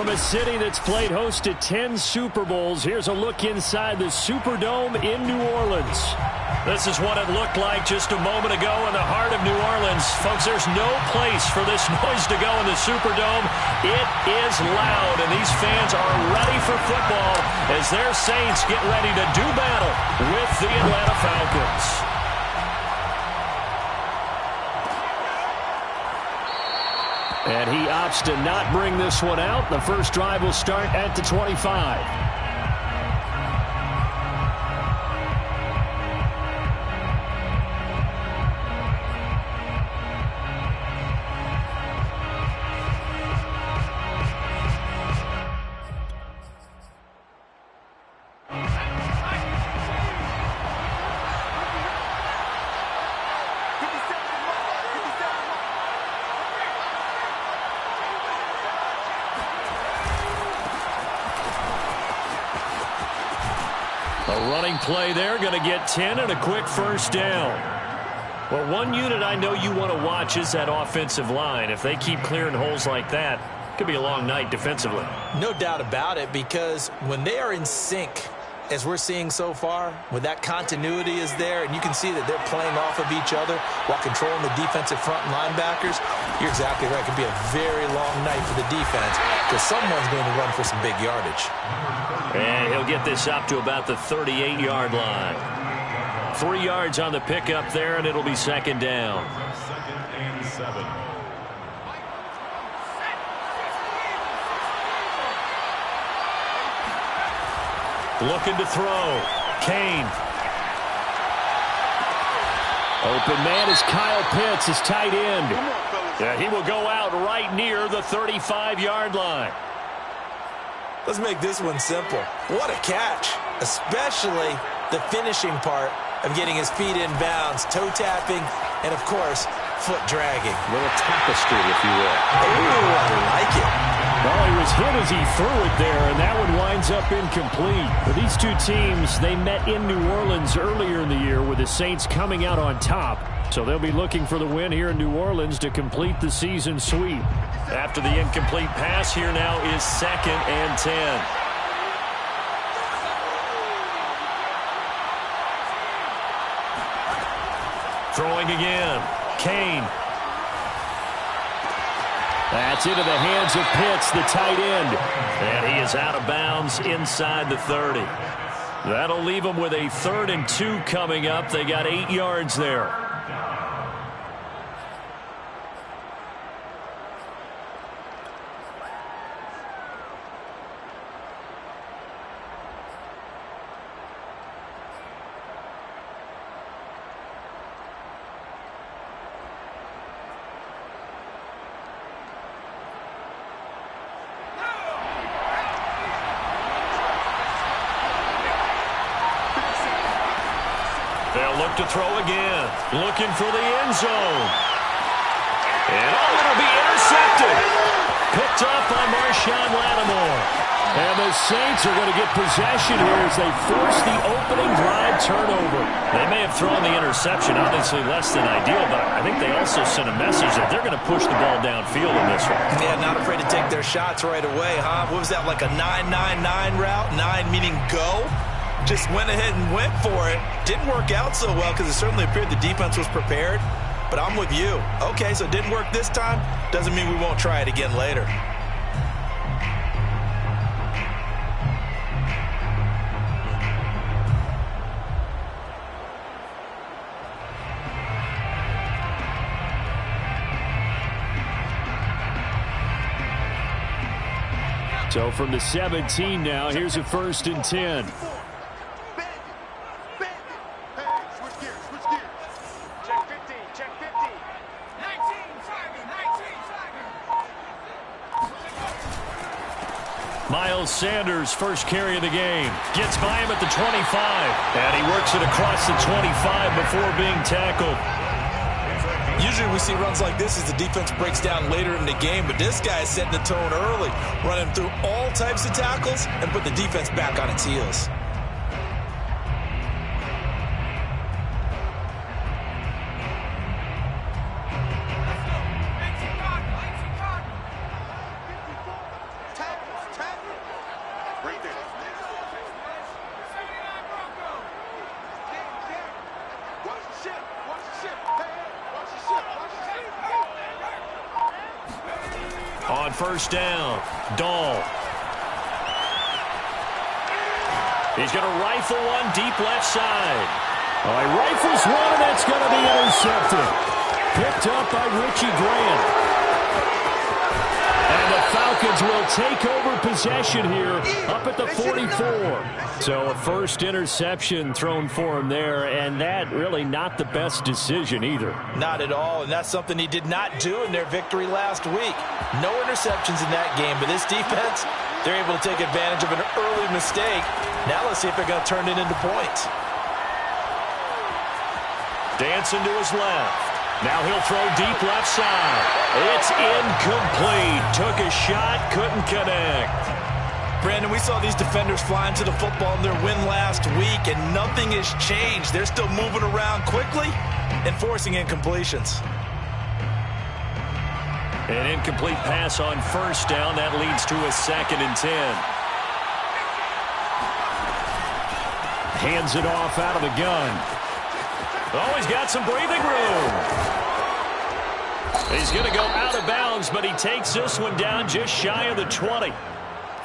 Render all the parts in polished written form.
From a city that's played host to 10 Super Bowls, here's a look inside the Superdome in New Orleans. This is what it looked like just a moment ago in the heart of New Orleans. Folks, there's no place for this noise to go in the Superdome. It is loud, and these fans are ready for football as their Saints get ready to do battle with the Atlanta Falcons. And he opts to not bring this one out. The first drive will start at the 25. A running play there, going to get 10 and a quick first down. Well, one unit I know you want to watch is that offensive line. If they keep clearing holes like that, it could be a long night defensively. No doubt about it, because when they are in sync, as we're seeing so far, when that continuity is there, and you can see that they're playing off of each other while controlling the defensive front linebackers, you're exactly right. It could be a very long night for the defense because someone's going to run for some big yardage. And he'll get this up to about the 38-yard line. 3 yards on the pickup there, and it'll be second down. Second and 7. Looking to throw. Kane. Open man is Kyle Pitts, his tight end. Yeah, he will go out right near the 35-yard line. Let's make this one simple. What a catch, especially the finishing part of getting his feet in bounds, toe tapping, and, of course, foot dragging. A little tapestry, if you will. Ooh, I like it. Well, he was hit as he threw it there, and that one winds up incomplete. But these two teams, they met in New Orleans earlier in the year with the Saints coming out on top. So they'll be looking for the win here in New Orleans to complete the season sweep. After the incomplete pass, here now is second and 10. Throwing again. Kane. That's into the hands of Pitts, the tight end. And he is out of bounds inside the 30. That'll leave them with a 3rd and 2 coming up. They got 8 yards there. They'll look to throw again. Looking for the end zone. And it'll be intercepted. Picked up by Marshawn Lattimore. And the Saints are going to get possession here as they force the opening drive turnover. They may have thrown the interception, obviously less than ideal, but I think they also sent a message that they're going to push the ball downfield in this one. Yeah, not afraid to take their shots right away, huh? What was that, like a 9-9-9 route? 9 meaning go? Just went ahead and went for it. Didn't work out so well because it certainly appeared the defense was prepared. But I'm with you. Okay, so it didn't work this time. Doesn't mean we won't try it again later. So from the 17 now, here's a 1st and 10. Miles Sanders, first carry of the game. Gets by him at the 25. And he works it across the 25 before being tackled. Usually we see runs like this as the defense breaks down later in the game, but this guy is setting the tone early, running through all types of tackles and put the defense back on its heels. On first down, Dahl. He's going to rifle one deep left side. Oh, he rifles one, and that's going to be intercepted. Picked up by Richie Grant. And the Falcons will take over possession here up at the 44. So a first interception thrown for him there, and that really not the best decision either. Not at all, and that's something he did not do in their victory last week. No interceptions in that game, but this defense, they're able to take advantage of an early mistake. Now let's see if they're going to turn it into points. Dancing to his left. Now he'll throw deep left side. It's incomplete. Took a shot, couldn't connect. Brandon, we saw these defenders flying to the football in their win last week, and nothing has changed. They're still moving around quickly and forcing incompletions. An incomplete pass on first down. That leads to a 2nd and 10. Hands it off out of the gun. Oh, he's got some breathing room. He's going to go out of bounds, but he takes this one down just shy of the 20.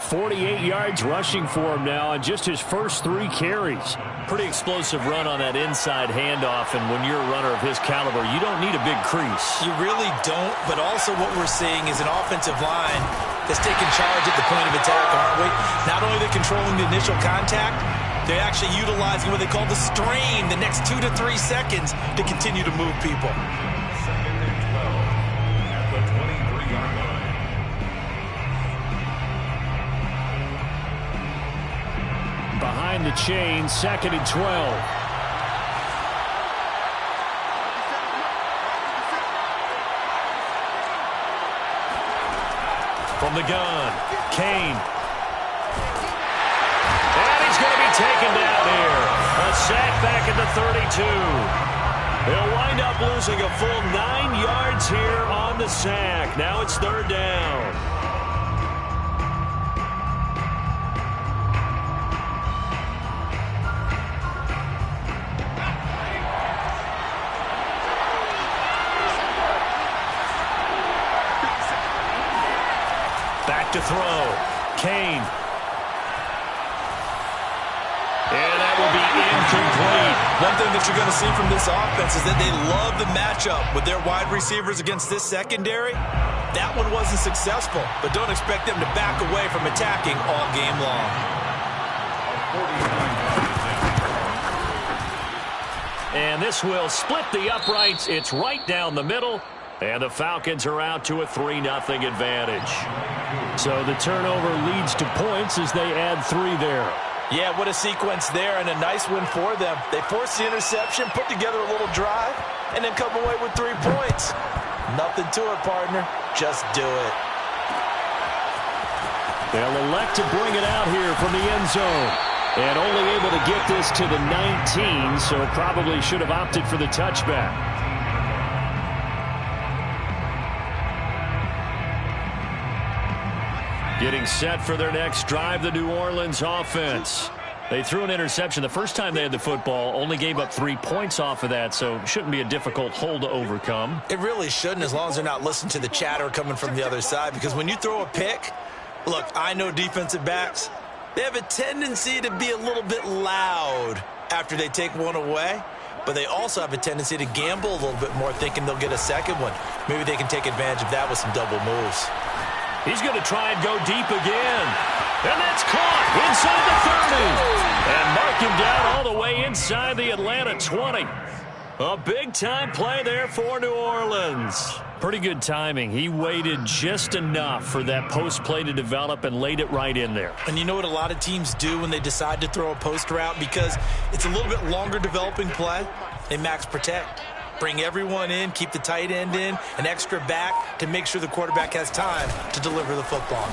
48 yards rushing for him now on just his first 3 carries. Pretty explosive run on that inside handoff, and when you're a runner of his caliber, you don't need a big crease. You really don't, but also what we're seeing is an offensive line that's taking charge at the point of attack, aren't we? Not only are they controlling the initial contact, they're actually utilizing what they call the strain, the next 2 to 3 seconds to continue to move people. 2nd and 12 at the 23-yard line. Behind the chain, 2nd and 12. From the gun, Kane. And he's going to be taken down here. A sack back at the 32. He'll wind up losing a full 9 yards here on the sack. Now it's 3rd down. Back to throw. Kane. And that will be incomplete. One thing that you're going to see from this offense is that they love the matchup with their wide receivers against this secondary. That one wasn't successful, but don't expect them to back away from attacking all game long. And this will split the uprights. It's right down the middle. And the Falcons are out to a 3-0 advantage. So the turnover leads to points as they add 3 there. Yeah, what a sequence there, and a nice win for them. They forced the interception, put together a little drive, and then come away with 3 points. Nothing to it, partner. Just do it. They'll elect to bring it out here from the end zone. And only able to get this to the 19, so probably should have opted for the touchback. Getting set for their next drive, the New Orleans offense. They threw an interception the first time they had the football, only gave up 3 points off of that, so it shouldn't be a difficult hole to overcome. It really shouldn't, as long as they're not listening to the chatter coming from the other side, because when you throw a pick, look, I know defensive backs, they have a tendency to be a little bit loud after they take one away, but they also have a tendency to gamble a little bit more, thinking they'll get a second one. Maybe they can take advantage of that with some double moves. He's going to try and go deep again. And that's caught inside the 30. And mark him down all the way inside the Atlanta 20. A big-time play there for New Orleans. Pretty good timing. He waited just enough for that post play to develop and laid it right in there. And you know what a lot of teams do when they decide to throw a post route? Because it's a little bit longer developing play, they max protect. Bring everyone in, keep the tight end in, an extra back to make sure the quarterback has time to deliver the football.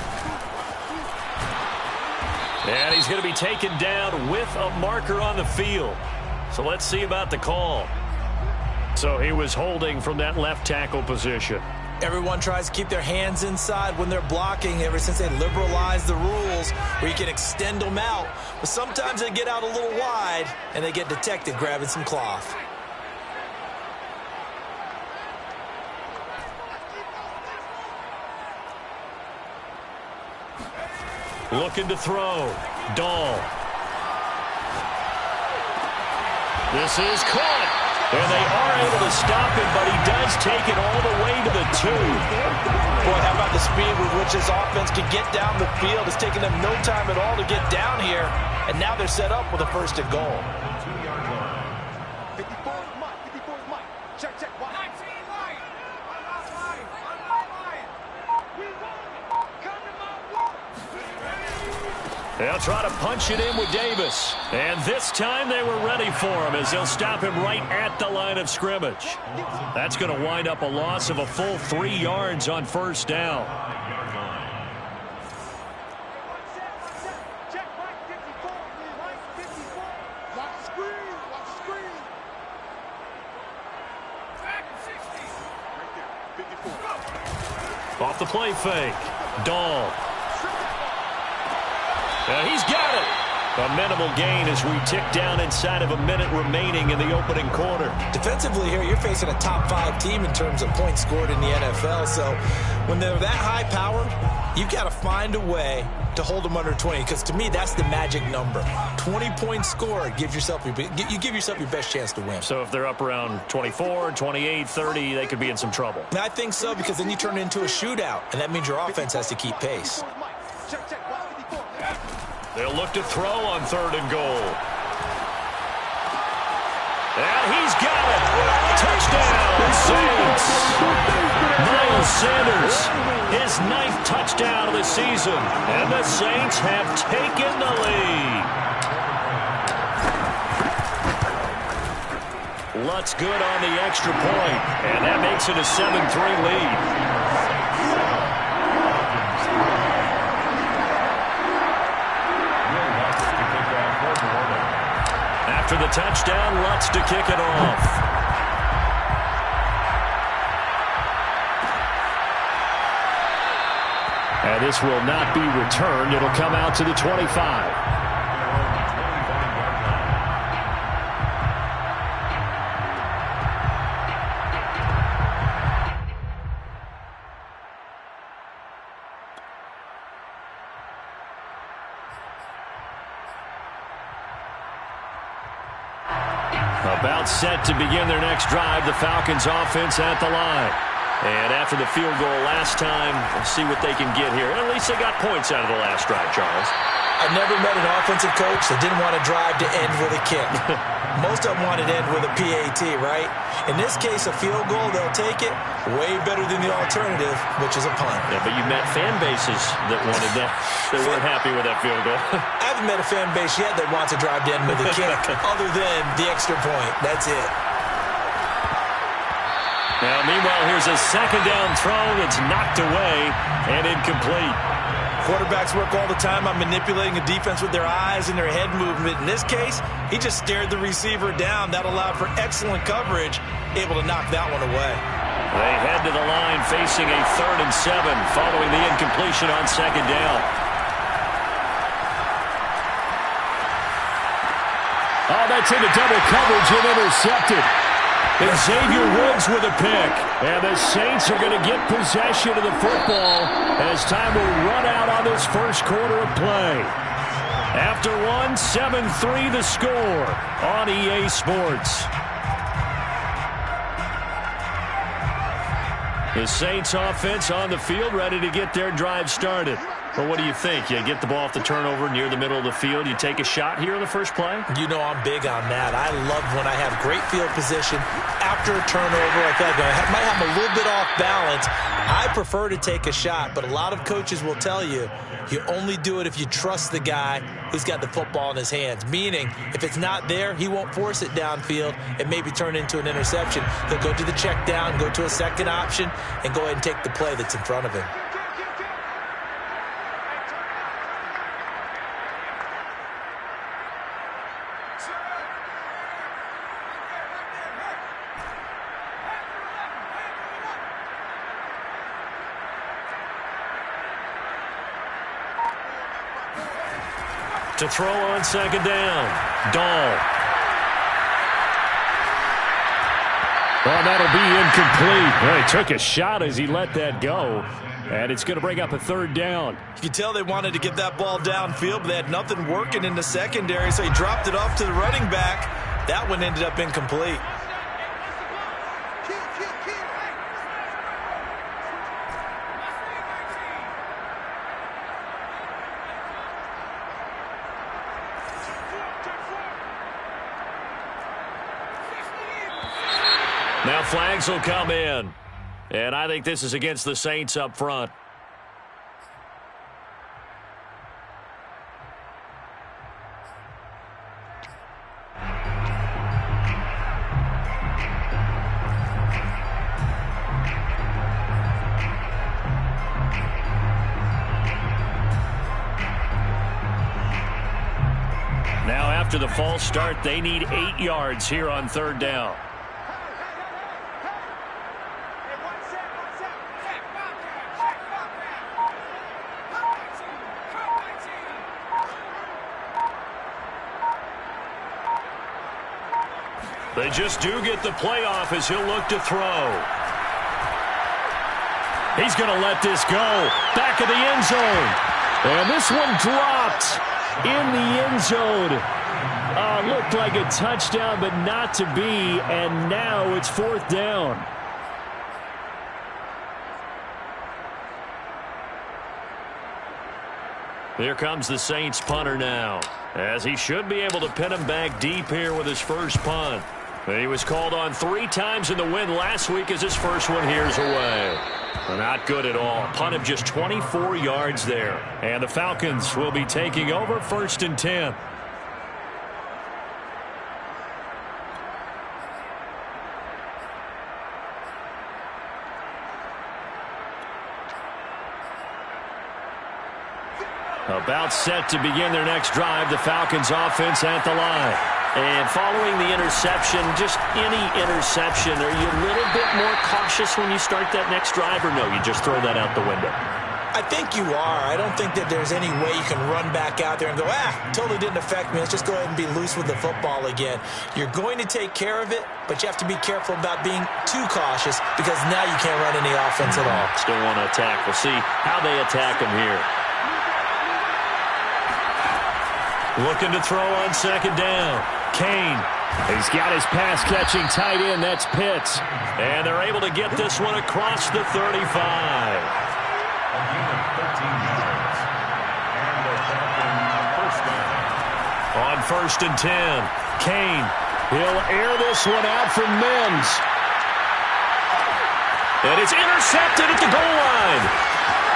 And he's going to be taken down with a marker on the field. So let's see about the call. So he was holding from that left tackle position. Everyone tries to keep their hands inside when they're blocking ever since they liberalized the rules where you can extend them out. But sometimes they get out a little wide and they get detected grabbing some cloth. Looking to throw. Dahl. This is caught. And they are able to stop him, but he does take it all the way to the 2. Boy, how about the speed with which this offense can get down the field? It's taken them no time at all to get down here. And now they're set up with a 1st and goal. 54 is Mike. 54 is Mike. Check, check. 19 line. They'll try to punch it in with Davis. And this time they were ready for him as they'll stop him right at the line of scrimmage. That's going to wind up a loss of a full 3 yards on 1st down. Check, Mike. 54. Mike, 54. Watch the screen. Watch the screen. Back 60. Right there. 54. Off the play fake. Dahl. He's got it. A minimal gain as we tick down inside of a minute remaining in the opening quarter. Defensively here, you're facing a top 5 team in terms of points scored in the NFL. So when they're that high powered, you've got to find a way to hold them under 20. Because to me, that's the magic number. 20 points scored, you give yourself your best chance to win. So if they're up around 24, 28, 30, they could be in some trouble. I think so, because then you turn it into a shootout, and that means your offense has to keep pace. Check, check. Watch 54. They'll look to throw on 3rd and goal. And he's got it. Touchdown, Saints. Miles Sanders, his 9th touchdown of the season. And the Saints have taken the lead. Lutz good on the extra point. And that makes it a 7-3 lead. After the touchdown, Lutz to kick it off. And this will not be returned. It'll come out to the 25. About set to begin their next drive, the Falcons offense at the line. And after the field goal last time, we'll see what they can get here. At least they got points out of the last drive, Charles. I've never met an offensive coach that didn't want to drive to end with a kick. Most of them wanted to end with a PAT, right? In this case, a field goal, they'll take it. Way better than the alternative, which is a punt. Yeah, but you met fan bases that wanted that. They weren't happy with that field goal. I haven't met a fan base yet that wants to drive to end with a kick other than the extra point. That's it. Now, meanwhile, here's a 2nd down throw that's knocked away and incomplete. Quarterbacks work all the time on manipulating a defense with their eyes and their head movement. In this case, he just stared the receiver down. That allowed for excellent coverage, able to knock that one away. They head to the line facing a 3rd and 7 following the incompletion on 2nd down. Oh, that's into double coverage and intercepted. And Xavier Woods with a pick. And the Saints are going to get possession of the football as time will run out on this 1st quarter of play. After 7-3 the score on EA Sports. The Saints offense on the field ready to get their drive started. Well, what do you think? You get the ball off the turnover near the middle of the field. You take a shot here in the first play? You know I'm big on that. I love when I have great field position after a turnover. I feel like I might have a little bit off balance. I prefer to take a shot, but a lot of coaches will tell you, you only do it if you trust the guy who's got the football in his hands. Meaning, if it's not there, he won't force it downfield and maybe turn into an interception. He'll go to the check down, go to a second option, and go ahead and take the play that's in front of him. To throw on 2nd down. Dahl. Well, that'll be incomplete. Well, he took a shot as he let that go. And it's going to bring up a third down. You can tell they wanted to get that ball downfield, but they had nothing working in the secondary, so he dropped it off to the running back. That one ended up incomplete. Now flags will come in. And I think this is against the Saints up front. Now after the false start, they need 8 yards here on third down. They just do get the playoff as he'll look to throw. He's going to let this go. Back of the end zone. And this one dropped in the end zone. Looked like a touchdown, but not to be. And now it's fourth down. Here comes the Saints punter now, as he should be able to pin him back deep here with his first punt. He was called on 3 times in the win last week as his first one here's away. Not good at all. Punt of just 24 yards there. And the Falcons will be taking over 1st and 10. About set to begin their next drive, the Falcons offense at the line. And following the interception, just any interception, are you a little bit more cautious when you start that next drive, or no, you just throw that out the window? I think you are. I don't think that there's any way you can run back out there and go, totally didn't affect me. Let's just go ahead and be loose with the football again. You're going to take care of it, but you have to be careful about being too cautious because now you can't run any offense at all. Still want to attack. We'll see how they attack him here. Looking to throw on second down. Kane. He's got his pass-catching tight end. That's Pitts. And they're able to get this one across the 35. On 1st and 10, Kane. He'll air this one out from Mims. And it's intercepted at the goal line.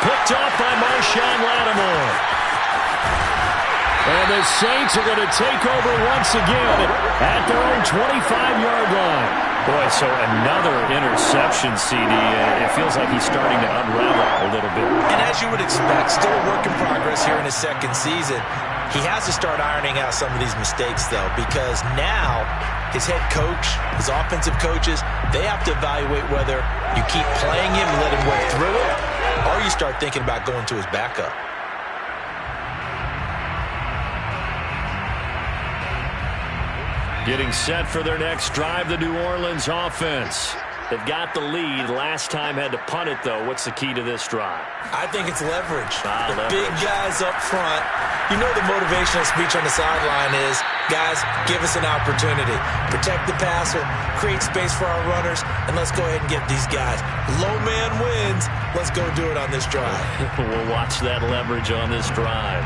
Picked off by Marshawn Lattimore. And the Saints are going to take over once again at their own 25-yard line. Boy, so another interception, CD. It feels like he's starting to unravel a little bit. And as you would expect, still a work in progress here in his second season. He has to start ironing out some of these mistakes, though, because now his head coach, his offensive coaches, they have to evaluate whether you keep playing him and let him work through it, or you start thinking about going to his backup. Getting set for their next drive, the New Orleans offense. They've got the lead. Last time had to punt it, though. What's the key to this drive? I think it's leverage. Leverage. Big guys up front. You know the motivational speech on the sideline is, guys, give us an opportunity. Protect the passer, create space for our runners, and let's go ahead and get these guys. Low man wins. Let's go do it on this drive. We'll watch that leverage on this drive.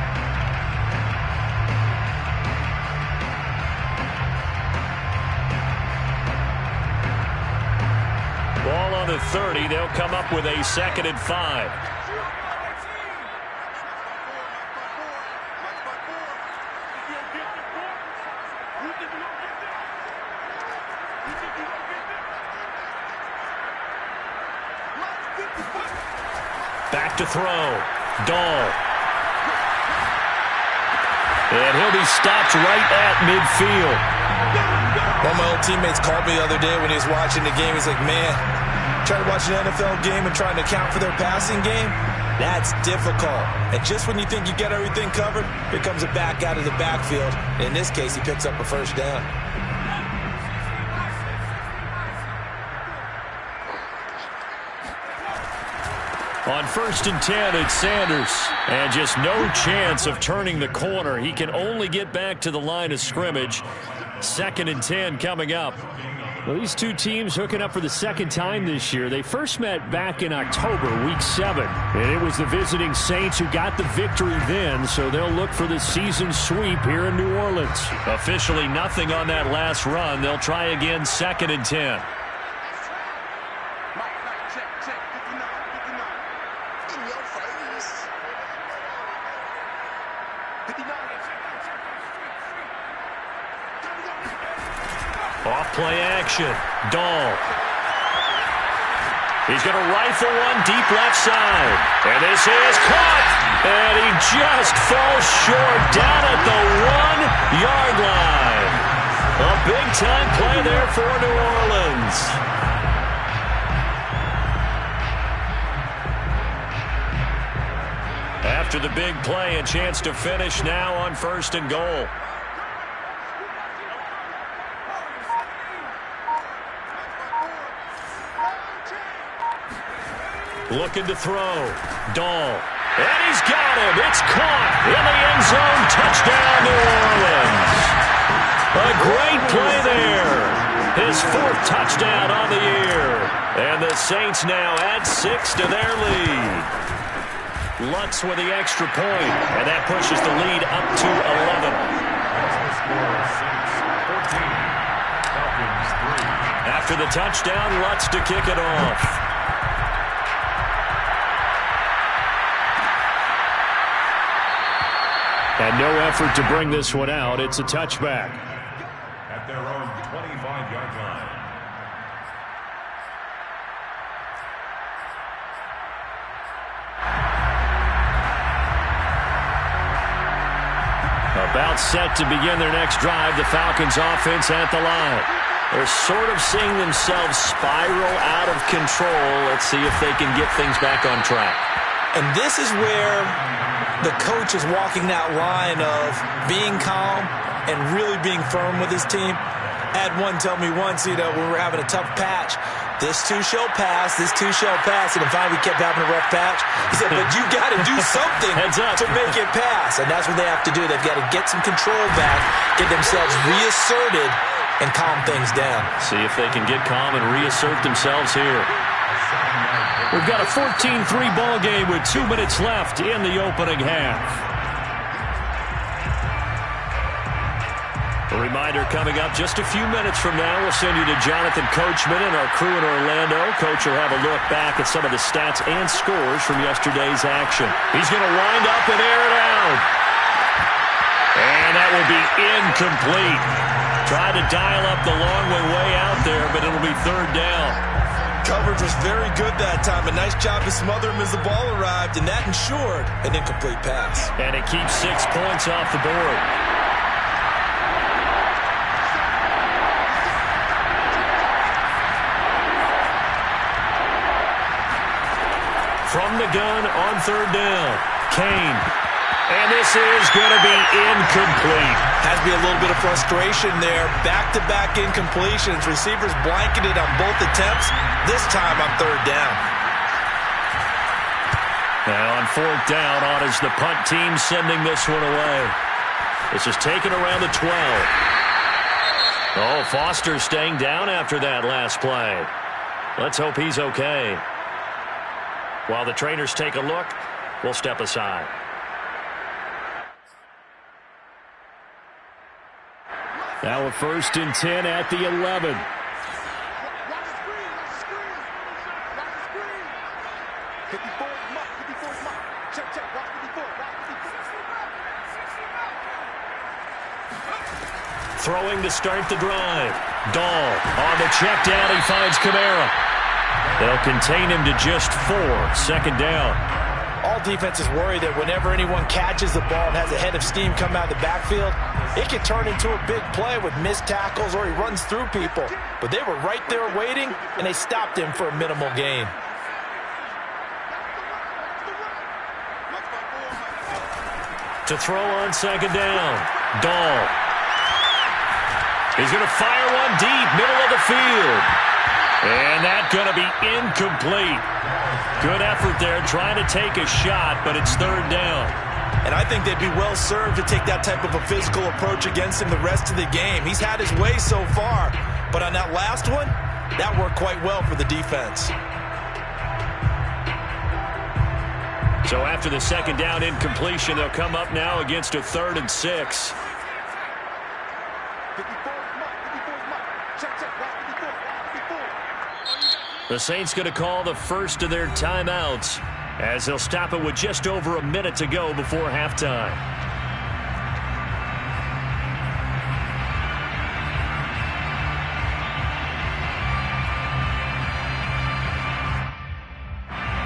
Ball on the 30. They'll come up with a 2nd and 5. Back to throw. Dahl. And he'll be stopped right at midfield. One of my old teammates called me the other day when he was watching the game. He's like, man, trying to watch an NFL game and trying to account for their passing game, that's difficult. And just when you think you get everything covered, here comes a back out of the backfield. In this case, he picks up a first down. On 1st and 10, it's Sanders. And just no chance of turning the corner. He can only get back to the line of scrimmage. 2nd and 10 coming up. Well, these two teams hooking up for the second time this year. They first met back in October, week 7. And it was the visiting Saints who got the victory then, so they'll look for the season sweep here in New Orleans. Officially nothing on that last run. They'll try again 2nd and 10. Off-play action. Dahl. He's going to rifle one deep left side. And this is caught. And he just falls short down at the 1-yard line. A big-time play there for New Orleans. After the big play, a chance to finish now on 1st and goal. Looking to throw. Dahl. And he's got him. It's caught in the end zone. Touchdown, New Orleans. A great play there. His 4th touchdown on the year. And the Saints now add 6 to their lead. Lutz with the extra point. And that pushes the lead up to 11. After the touchdown, Lutz to kick it off. And no effort to bring this one out. It's a touchback. At their own 25-yard line. About set to begin their next drive, the Falcons offense at the line. They're sort of seeing themselves spiral out of control. Let's see if they can get things back on track. And this is where the coach is walking that line of being calm and really being firm with his team. I had one tell me once, when we were having a tough patch, this too shall pass, this too shall pass. And finally we kept having a rough patch. He said, but you got to do something to make it pass. And that's what they have to do. They've got to get some control back, get themselves reasserted, and calm things down. See if they can get calm and reassert themselves here. We've got a 14-3 ball game with 2 minutes left in the opening half. A reminder coming up just a few minutes from now. We'll send you to Jonathan Coachman and our crew in Orlando. Coach will have a look back at some of the stats and scores from yesterday's action. He's going to wind up and air it out. And that will be incomplete. Tried to dial up the long way out there, but it'll be 3rd down. Coverage was very good that time. A nice job to smother him as the ball arrived, and that ensured an incomplete pass. And it keeps 6 points off the board. From the gun on 3rd down, Kane. And this is going to be incomplete. Has to be a little bit of frustration there. Back-to-back incompletions. Receivers blanketed on both attempts. This time on 3rd down. Now on 4th down, on is the punt team sending this one away. This is taken around the 12. Oh, Foster staying down after that last play. Let's hope he's okay. While the trainers take a look, we'll step aside. Now a 1st and 10 at the 11. Watch the screen, watch the screen. Watch the screen. 54 is mark, 54 is mark. Check, watch 54, watch 54. Throwing to start the drive. Dahl on the check down. He finds Kamara. They'll contain him to just 4. 2nd down. All defenses worry that whenever anyone catches the ball and has a head of steam come out of the backfield, it can turn into a big play with missed tackles or he runs through people. But they were right there waiting, and they stopped him for a minimal gain. To throw on 2nd down. Dahl. He's going to fire one deep, middle of the field. And that's going to to be incomplete. Good effort there trying to take a shot, but it's third down. And I think they'd be well served to take that type of a physical approach against him the rest of the game. He's had his way so far, but on that last one, that worked quite well for the defense. So after the second down incompletion, they'll come up now against a 3rd and 6. The Saints going to call the first of their timeouts as they'll stop it with just over a minute to go before halftime.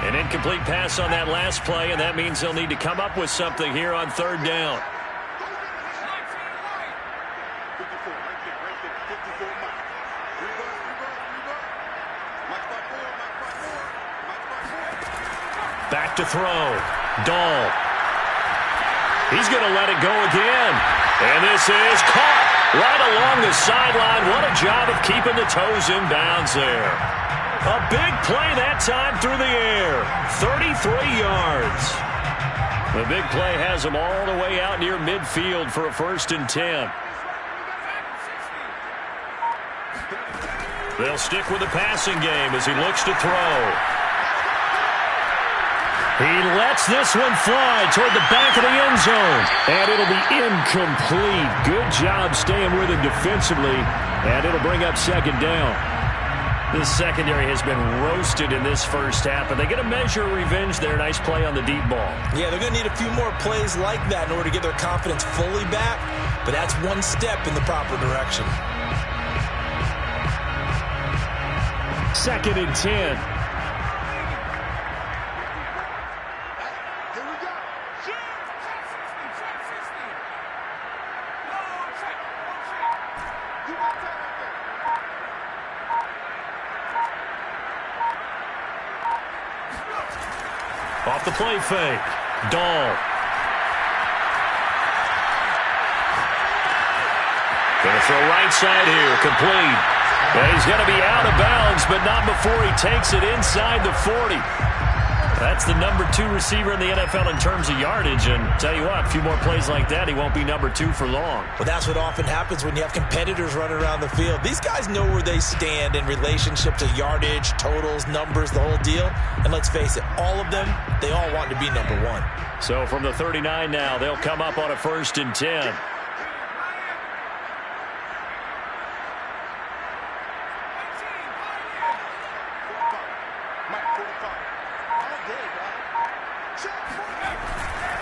An incomplete pass on that last play, and that means they'll need to come up with something here on third down. Back to throw. Dahl. He's going to let it go again. And this is caught right along the sideline. What a job of keeping the toes in bounds there. A big play that time through the air. 33 yards. The big play has him all the way out near midfield for a 1st and 10. They'll stick with the passing game as he looks to throw. He lets this one fly toward the back of the end zone. And it'll be incomplete. Good job staying with him defensively. And it'll bring up second down. This secondary has been roasted in this first half, but they get a measure of revenge there. Nice play on the deep ball. Yeah, they're going to need a few more plays like that in order to get their confidence fully back, but that's one step in the proper direction. 2nd and 10. Off the play fake. Dahl. Going to throw right side here. Complete. And he's going to be out of bounds, but not before he takes it inside the 40. That's the number 2 receiver in the NFL in terms of yardage. And tell you what, a few more plays like that, he won't be number 2 for long. Well, that's what often happens when you have competitors running around the field. These guys know where they stand in relationship to yardage, totals, numbers, the whole deal. And let's face it, all of them, they all want to be number 1. So from the 39 now, they'll come up on a 1st and 10.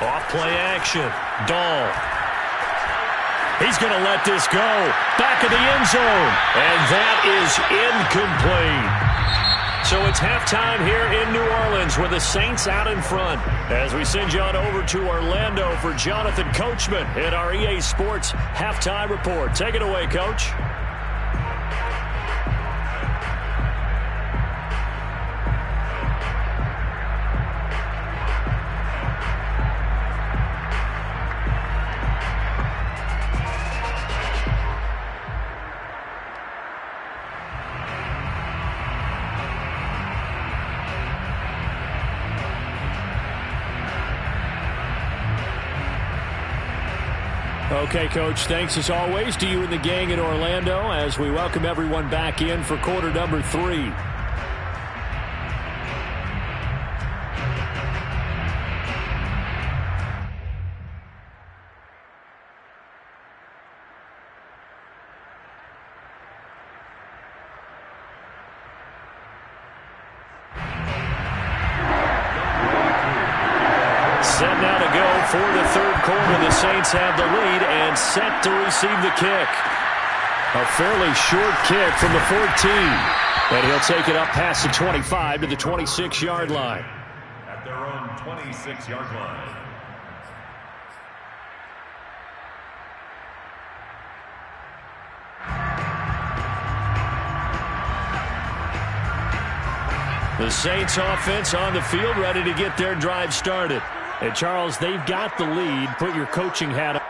Off play action. Dahl. He's going to let this go. Back of the end zone. And that is incomplete. So it's halftime here in New Orleans with the Saints out in front. As we send you on over to Orlando for Jonathan Coachman in our EA Sports Halftime Report. Take it away, Coach. Okay, Coach, thanks as always to you and the gang in Orlando as we welcome everyone back in for quarter number 3. Set now to go for the third quarter. The Saints have the lead and set to receive the kick. A fairly short kick from the 14. And he'll take it up past the 25 to the 26-yard line. At their own 26-yard line. The Saints offense on the field ready to get their drive started. And Charles, they've got the lead. Put your coaching hat on.